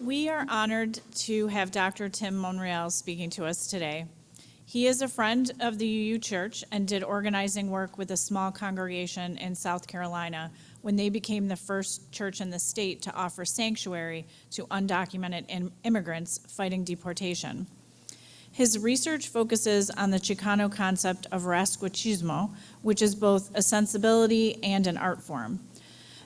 We are honored to have Dr. Tim Monreal speaking to us today. He is a friend of the UU Church and did organizing work with a small congregation in South Carolina when they became the first church in the state to offer sanctuary to undocumented immigrants fighting deportation. His research focuses on the Chicano concept of Rasquachismx, which is both a sensibility and an art form.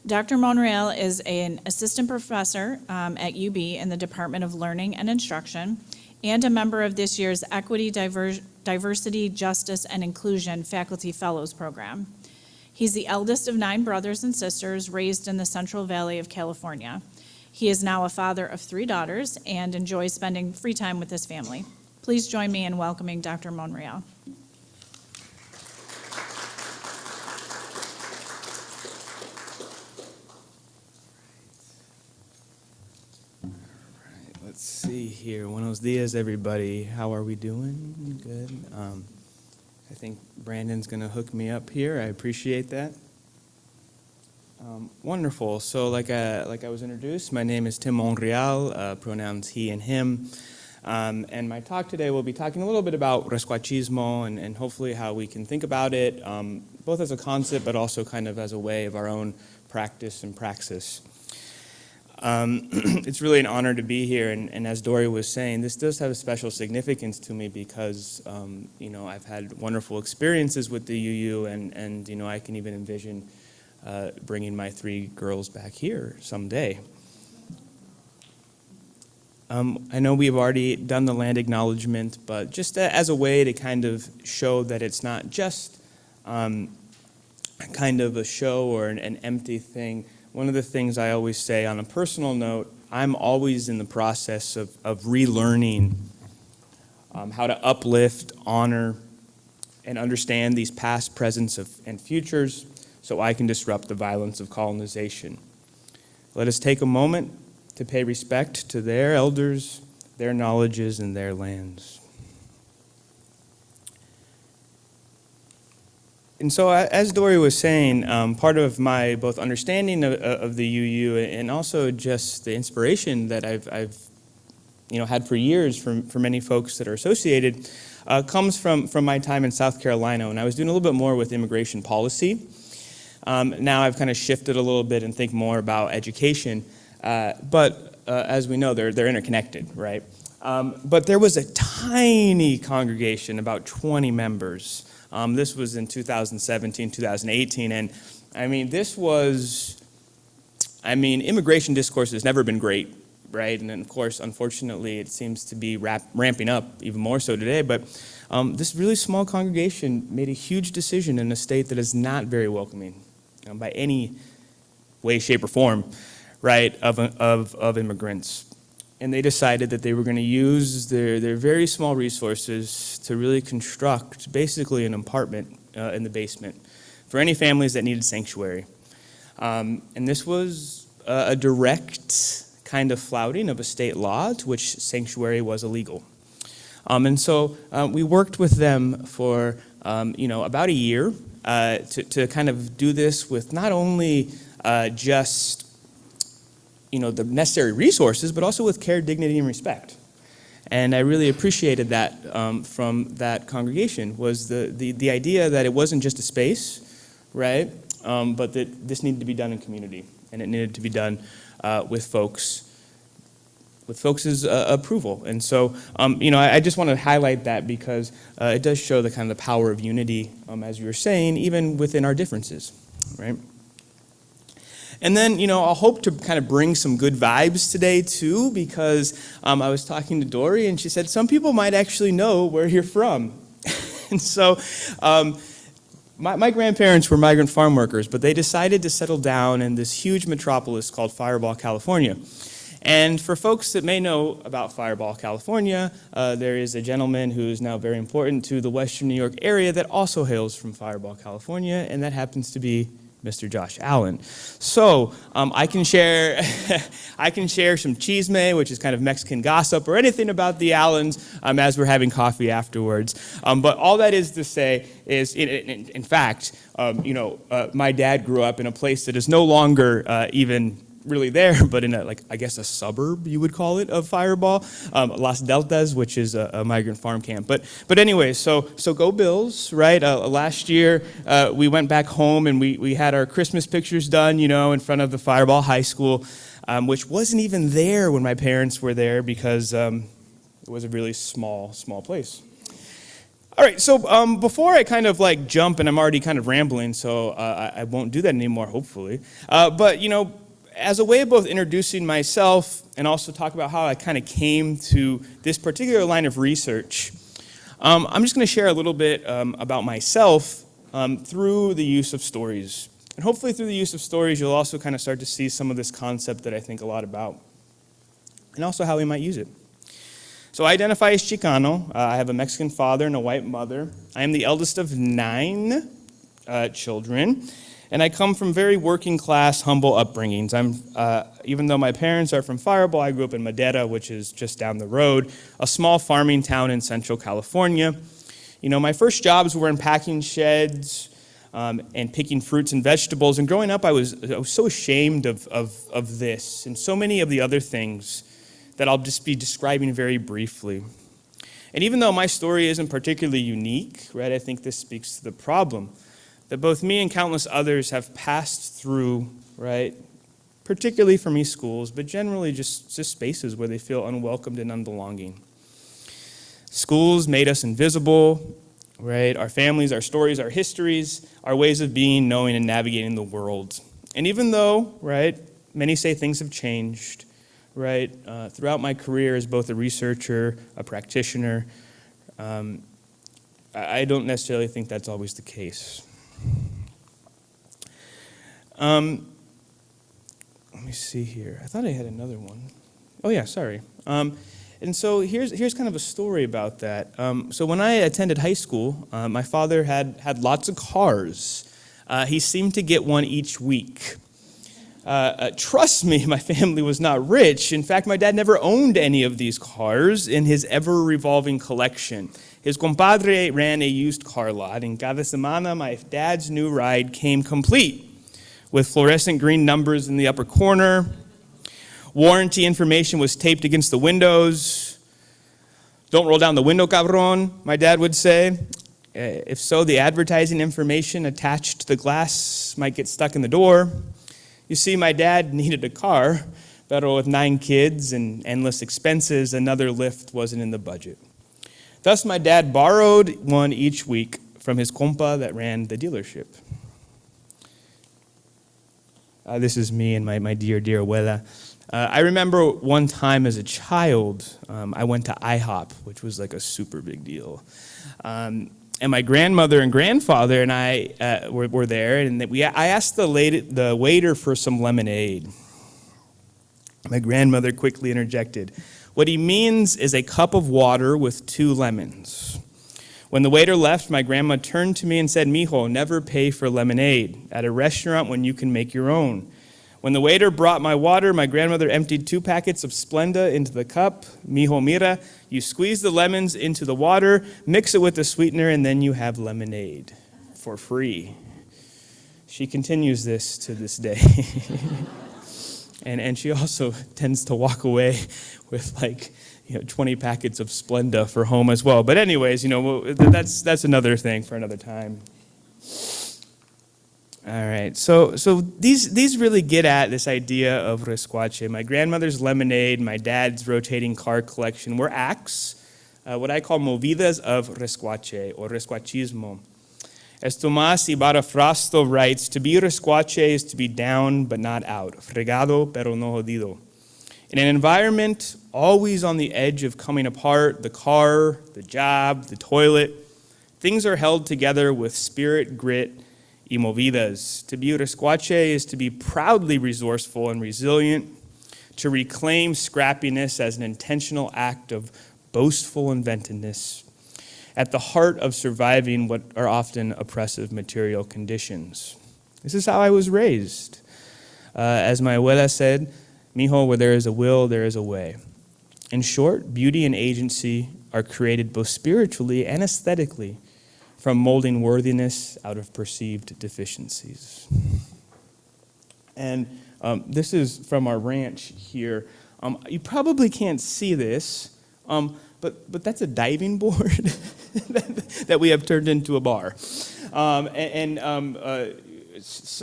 Dr. Monreal is an assistant professor at UB in the Department of Learning and Instruction and a member of this year's Equity, Diversity, Justice, and Inclusion Faculty Fellows Program. He's the eldest of 9 brothers and sisters raised in the Central Valley of California. He is now a father of 3 daughters and enjoys spending free time with his family. Please join me in welcoming Dr. Monreal. Let's see here. Buenos dias, everybody. How are we doing? Good. I think Brandon's going to hook me up here. I appreciate that. Wonderful. So like I was introduced, my name is Tim Monreal, pronouns he and him. And my talk today will be talking a little bit about Rasquachismx and hopefully how we can think about it, both as a concept but also kind of as a way of our own practice and praxis. It's really an honor to be here, and as Dory was saying, this does have a special significance to me because, I've had wonderful experiences with the UU, and I can even envision bringing my 3 girls back here someday. I know we've already done the land acknowledgement, but just as a way to kind of show that it's not just kind of a show or an empty thing. One of the things I always say on a personal note, I'm always in the process of relearning how to uplift, honor, and understand these past, presents, and futures so I can disrupt the violence of colonization. Let us take a moment to pay respect to their elders, their knowledges, and their lands. And so, as Dory was saying, part of my both understanding of the UU and also just the inspiration that I've had for years for many folks that are associated comes from my time in South Carolina when I was doing a little bit more with immigration policy. Now I've kind of shifted a little bit and think more about education, but as we know, they're interconnected, right? But there was a tiny congregation, about 20 members. This was in 2017, 2018, and immigration discourse has never been great, right? And then, of course, unfortunately, it seems to be ramping up even more so today, but this really small congregation made a huge decision in a state that is not very welcoming by any way, shape, or form, right, of immigrants. And they decided that they were going to use their very small resources to really construct basically an apartment in the basement for any families that needed sanctuary. And this was a direct kind of flouting of a state law to which sanctuary was illegal. And so we worked with them for about a year to kind of do this with not only just the necessary resources, but also with care, dignity, and respect. And I really appreciated that from that congregation, was the idea that it wasn't just a space, right? But that this needed to be done in community, and it needed to be done with folks' approval. And so, I just want to highlight that because it does show the kind of the power of unity, as you were saying, even within our differences, right? And then, I'll hope to kind of bring some good vibes today, too, because I was talking to Dory, and she said, some people might actually know where you're from. And so my grandparents were migrant farm workers, but they decided to settle down in this huge metropolis called Fireball, California. And for folks that may know about Fireball, California, there is a gentleman who is now very important to the Western New York area that also hails from Fireball, California, and that happens to be Mr. Josh Allen. So I can share some chisme, which is kind of Mexican gossip, or anything about the Allens as we're having coffee afterwards. But all that is to say is, in fact, my dad grew up in a place that is no longer even really there, but in a suburb, you would call it, of Fireball, Las Deltas, which is a migrant farm camp. But anyway, so go Bills, right? Last year, we went back home and we had our Christmas pictures done, in front of the Fireball High School, which wasn't even there when my parents were there because it was a really small place. All right, so before I kind of jump, and I'm already kind of rambling, so I won't do that anymore, hopefully. But, as a way of both introducing myself and also talk about how I kind of came to this particular line of research, I'm just going to share a little bit about myself through the use of stories. And hopefully through the use of stories, you'll also kind of start to see some of this concept that I think a lot about, and also how we might use it. So I identify as Chicano. I have a Mexican father and a white mother. I am the eldest of 9 children, and I come from very working class, humble upbringings. Even though my parents are from Fireball, I grew up in Madera, which is just down the road, a small farming town in Central California. My first jobs were in packing sheds and picking fruits and vegetables. And growing up, I was so ashamed of this and so many of the other things that I'll just be describing very briefly. And even though my story isn't particularly unique, right, I think this speaks to the problem that both me and countless others have passed through, right, particularly for me schools, but generally just spaces where they feel unwelcomed and unbelonging. Schools made us invisible, right, our families, our stories, our histories, our ways of being, knowing, and navigating the world. And even though, right, many say things have changed, right, throughout my career as both a researcher, a practitioner, I don't necessarily think that's always the case. Let me see here. I thought I had another one. Oh yeah, sorry. And so here's kind of a story about that. So when I attended high school, my father had lots of cars. He seemed to get one each week. Trust me, my family was not rich. In fact, my dad never owned any of these cars in his ever-revolving collection. His compadre ran a used car lot, and cada semana my dad's new ride came complete with fluorescent green numbers in the upper corner. Warranty information was taped against the windows. Don't roll down the window, cabron, my dad would say. If so, the advertising information attached to the glass might get stuck in the door. You see, my dad needed a car, but with 9 kids and endless expenses, another lift wasn't in the budget. Thus, my dad borrowed one each week from his compa that ran the dealership. This is me and my dear abuela. I remember one time as a child, I went to IHOP, which was like a super big deal. And my grandmother and grandfather and I were there, and I asked the waiter for some lemonade. My grandmother quickly interjected, "What he means is a cup of water with 2 lemons." When the waiter left, my grandma turned to me and said, "Mijo, never pay for lemonade at a restaurant when you can make your own." When the waiter brought my water, my grandmother emptied 2 packets of Splenda into the cup. "Mijo, mira, you squeeze the lemons into the water, mix it with the sweetener, and then you have lemonade for free." She continues this to this day. And she also tends to walk away with 20 packets of Splenda for home as well. But anyways, that's another thing for another time. All right, so these really get at this idea of Rasquache. My grandmother's lemonade, my dad's rotating car collection were acts, what I call movidas of Rasquache or Rasquachismo. As Tomás Ibarra Frausto writes, to be Rasquache is to be down but not out, fregado pero no jodido. In an environment always on the edge of coming apart, the car, the job, the toilet, things are held together with spirit, grit, y movidas. To be Rasquache is to be proudly resourceful and resilient, to reclaim scrappiness as an intentional act of boastful inventiveness at the heart of surviving what are often oppressive material conditions. This is how I was raised. As my abuela said, "Mijo, where there is a will, there is a way." In short, beauty and agency are created both spiritually and aesthetically from molding worthiness out of perceived deficiencies. And this is from our ranch here. You probably can't see this, but that's a diving board that we have turned into a bar.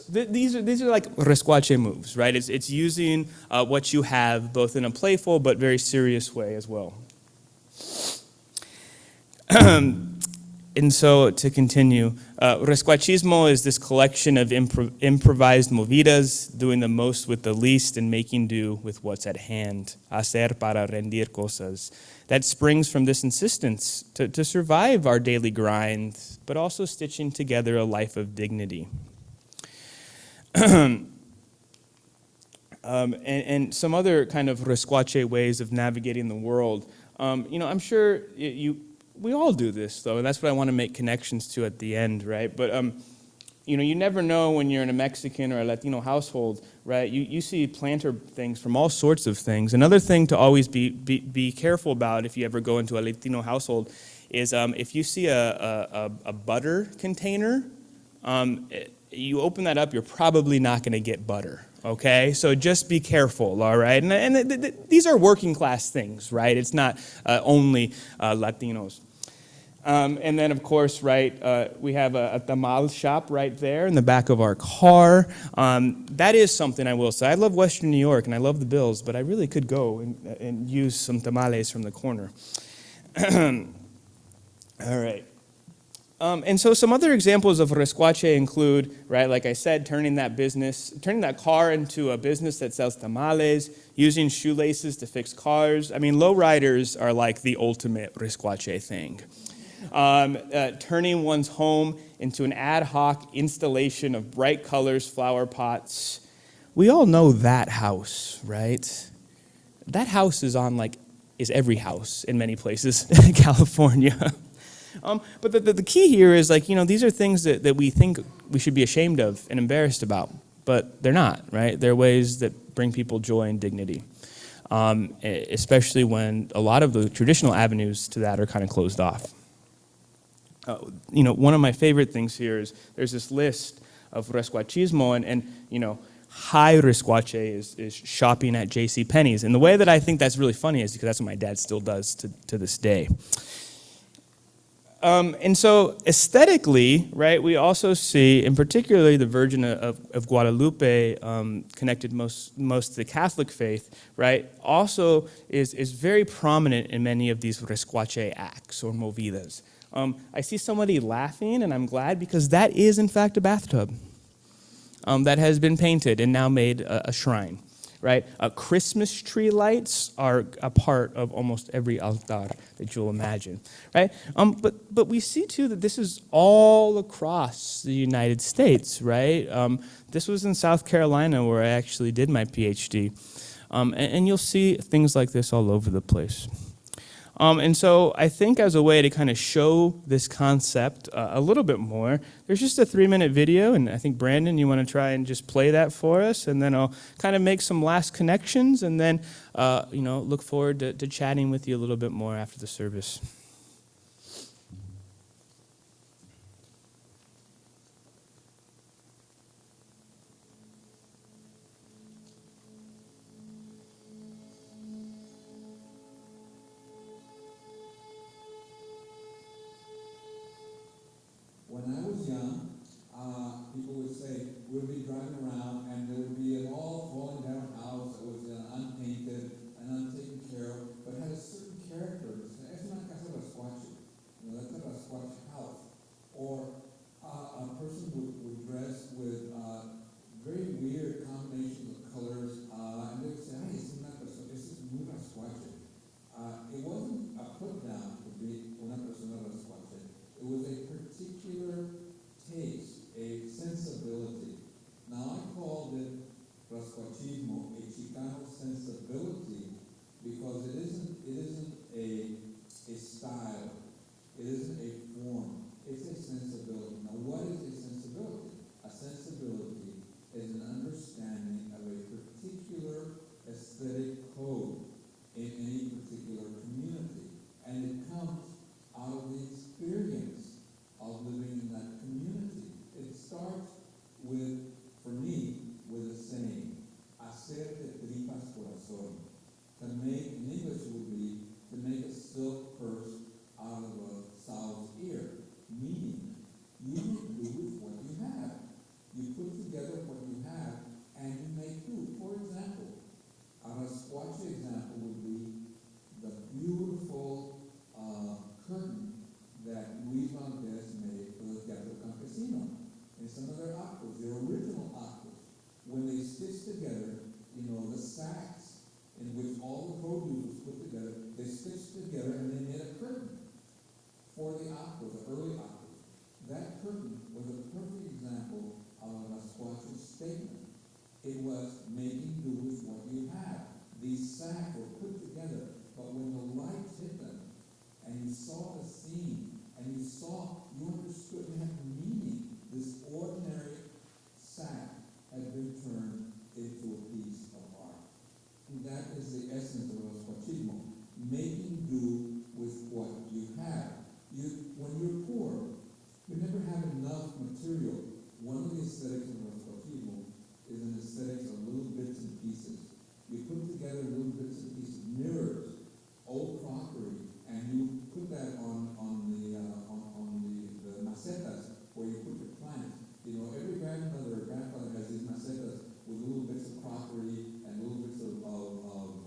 These are like Rasquache moves, right? It's using what you have both in a playful but very serious way as well. And so to continue, Rasquachismo is this collection of improvised movidas, doing the most with the least and making do with what's at hand. Hacer para rendir cosas. That springs from this insistence to survive our daily grind, but also stitching together a life of dignity. And some other kind of Rasquache ways of navigating the world. I'm sure we all do this, though, and that's what I want to make connections to at the end, right? But, you never know when you're in a Mexican or a Latino household, right? You see planter things from all sorts of things. Another thing to always be careful about if you ever go into a Latino household is if you see a butter container, you open that up, you're probably not going to get butter, okay? So just be careful, all right? And these are working class things, right? It's not only Latinos. And then, of course, right, we have a tamal shop right there in the back of our car. That is something I will say. I love Western New York, and I love the Bills, but I really could go and use some tamales from the corner. All right. And so some other examples of Rasquache include, right, like I said, turning that car into a business that sells tamales, using shoelaces to fix cars. I mean, lowriders are like the ultimate Rasquache thing. Turning one's home into an ad hoc installation of bright colors, flower pots. We all know that house, right? That house is every house in many places in California. But the key here is these are things that we think we should be ashamed of and embarrassed about, but they're not, right? They're ways that bring people joy and dignity, especially when a lot of the traditional avenues to that are kind of closed off. One of my favorite things here is there's this list of Rasquachismo, and high Rasquache is shopping at JCPenney's. And the way that I think that's really funny is because that's what my dad still does to this day. And so aesthetically, right, we also see, and particularly the Virgin of Guadalupe, connected most to the Catholic faith, right, also is very prominent in many of these Rasquache acts or movidas. I see somebody laughing, and I'm glad, because that is, in fact, a bathtub that has been painted and now made a shrine, right? Christmas tree lights are a part of almost every altar that you'll imagine, right? But we see, too, that this is all across the United States, right? This was in South Carolina where I actually did my PhD. And you'll see things like this all over the place. And so I think as a way to kind of show this concept a little bit more, there's just a 3-minute video, and I think, Brandon, you want to try and just play that for us, and then I'll kind of make some last connections, and then, look forward to chatting with you a little bit more after the service. When I was young, people would say, we'll be driving around and there would be an all falling down house that was unpainted and untaken care of, but had a certain character. Es una casa together and they made a curtain for the operas, the early operas. That curtain was a perfect example of a Rasquachismx statement. It was making do with what you have. These sacks were put together, but when the lights hit them, and you saw the scene, and you understood, you had meaning, this ordinary sack had been turned into a piece of art. And that is the essence of Rasquachismx, making do with what you have. When you're poor, you never have enough material. One of the aesthetics of Rasquachismx is an aesthetics of little bits and pieces. You put together little bits and pieces, mirrors, old crockery, and you put that on the macetas where you put your plants. You know, every grandmother or grandfather has these macetas with little bits of crockery and little bits of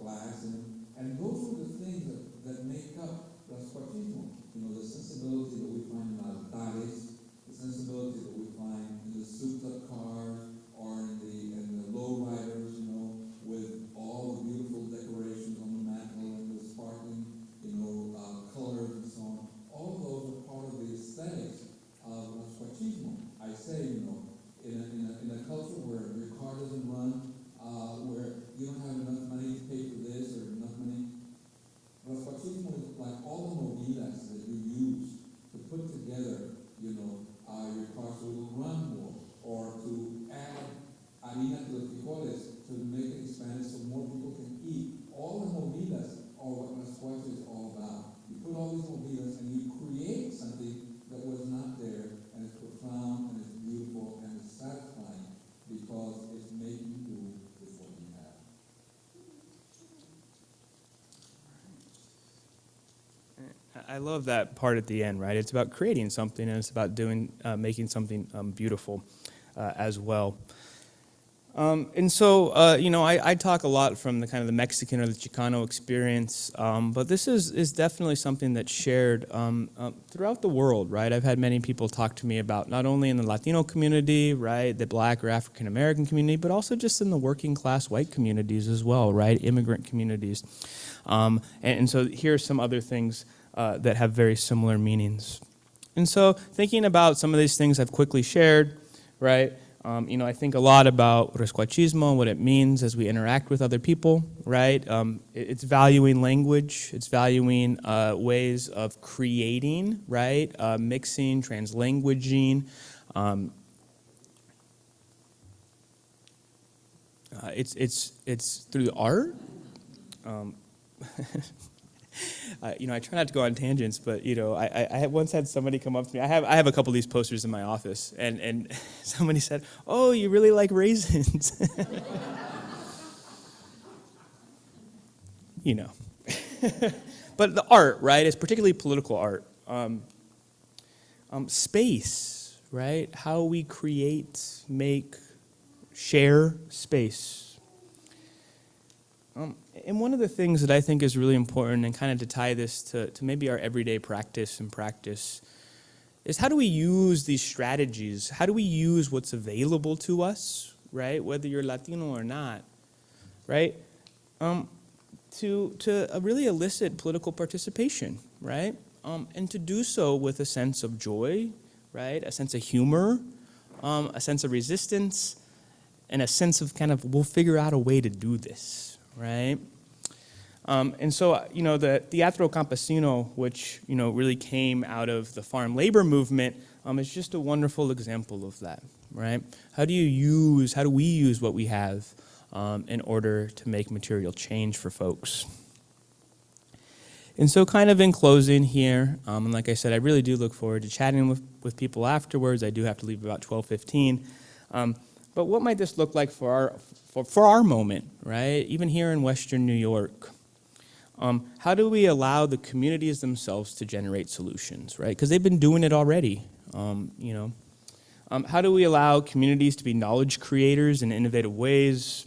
glass in them. And those are the things that make up Rasquachismx. You know, the sensibility that we find in altares, the sensibility that we find in the souped-up cars, or in the lowriders, you know, with all the beautiful decorations on the mantle and the sparkling, colors and so on. All of those are part of the aesthetics of Rasquachismx. I say, in a culture where your car doesn't run, where you don't have enough money to pay for this or enough money, Rasquachismx is like all the movidas that you use to put together, your car so it will run more, or to add harina to the frijoles to make it Spanish so more people can eat. All the movidas are what Rasquachismx is all about. You put all these movidas and you create something that was not there, and it's profound, and it's beautiful, and it's satisfying, because it's making do with what you have. I love that part at the end, right? It's about creating something, and it's about making something beautiful as well. And so, I talk a lot from the kind of the Mexican or the Chicano experience, but this is definitely something that's shared throughout the world, right? I've had many people talk to me about not only in the Latino community, right, the Black or African American community, but also just in the working class white communities as well, right, immigrant communities. And so here are some other things that have very similar meanings. And so thinking about some of these things I've quickly shared, right? I think a lot about Rasquachismo, what it means as we interact with other people, right? It's valuing language, it's valuing ways of creating, right? Mixing, translanguaging. It's through art. I try not to go on tangents, but I once had somebody come up to me. I have a couple of these posters in my office, and somebody said, "Oh, you really like raisins?" But the art, right, is particularly political art. Space, right? How we create, make, share space. And one of the things that I think is really important, and kind of to tie this to maybe our everyday practice is how do we use these strategies? How do we use what's available to us, right? Whether you're Latino or not, right? To really elicit political participation, right? And to do so with a sense of joy, right? A sense of humor, a sense of resistance, and a sense of kind of, we'll figure out a way to do this, right? And so, the Teatro Campesino, which, really came out of the farm labor movement, is just a wonderful example of that, right? How do we use what we have in order to make material change for folks? And so kind of in closing here, and like I said, I really do look forward to chatting with people afterwards. I do have to leave about 12:15. But what might this look like for our moment, right? Even here in Western New York. How do we allow the communities themselves to generate solutions, right? Because they've been doing it already, How do we allow communities to be knowledge creators in innovative ways?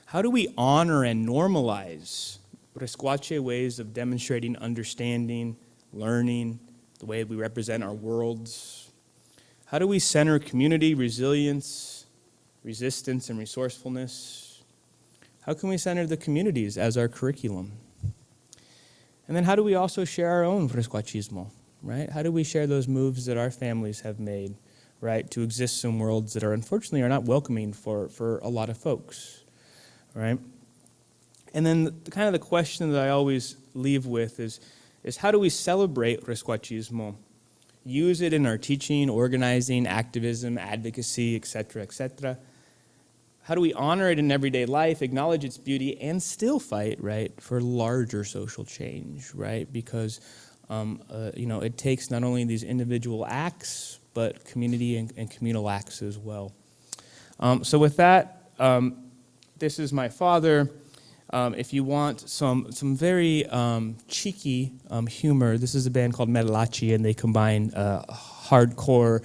How do we honor and normalize Rasquache ways of demonstrating understanding, learning, the way we represent our worlds? How do we center community resilience, resistance, and resourcefulness? How can we center the communities as our curriculum? And then how do we also share our own Rasquachismo, right? How do we share those moves that our families have made, right, to exist in worlds that are unfortunately are not welcoming for a lot of folks, right? And then the question that I always leave with is how do we celebrate Rasquachismo? Use it in our teaching, organizing, activism, advocacy, et cetera, et cetera. How do we honor it in everyday life, acknowledge its beauty, and still fight, right, for larger social change, right? Because, it takes not only these individual acts, but community and communal acts as well. So with that, this is my father. If you want some very cheeky humor, this is a band called Metalachi, and they combine hardcore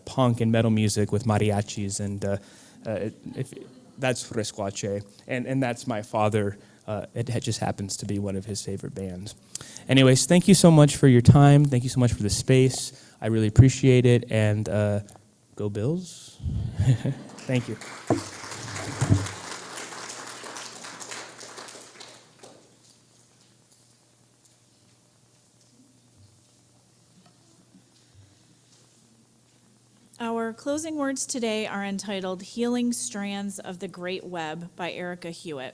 punk and metal music with mariachis, and that's Rasquache, and that's my father. It just happens to be one of his favorite bands. Anyways, thank you so much for your time. Thank you so much for the space. I really appreciate it, and go Bills. Thank you. Our closing words today are entitled Healing Strands of the Great Web by Erica Hewitt.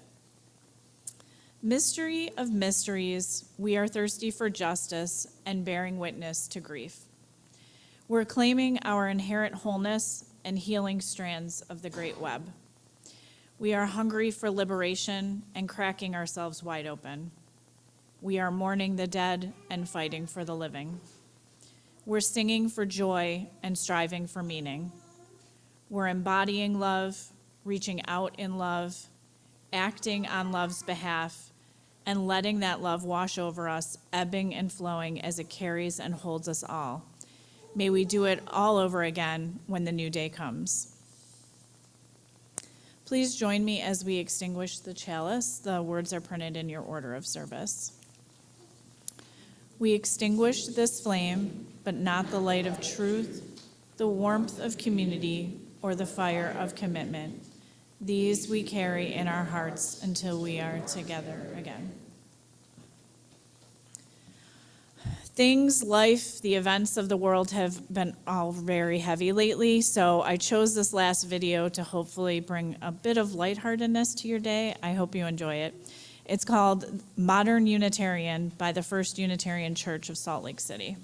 Mystery of mysteries, we are thirsty for justice and bearing witness to grief. We're claiming our inherent wholeness and healing strands of the great web. We are hungry for liberation and cracking ourselves wide open. We are mourning the dead and fighting for the living. We're singing for joy and striving for meaning. We're embodying love, reaching out in love, acting on love's behalf, and letting that love wash over us, ebbing and flowing as it carries and holds us all. May we do it all over again when the new day comes. Please join me as we extinguish the chalice. The words are printed in your order of service. We extinguish this flame, but not the light of truth, the warmth of community, or the fire of commitment. These we carry in our hearts until we are together again. Things, life, the events of the world have been all very heavy lately, so I chose this last video to hopefully bring a bit of lightheartedness to your day. I hope you enjoy it. It's called Modern Unitarian by the First Unitarian Church of Salt Lake City.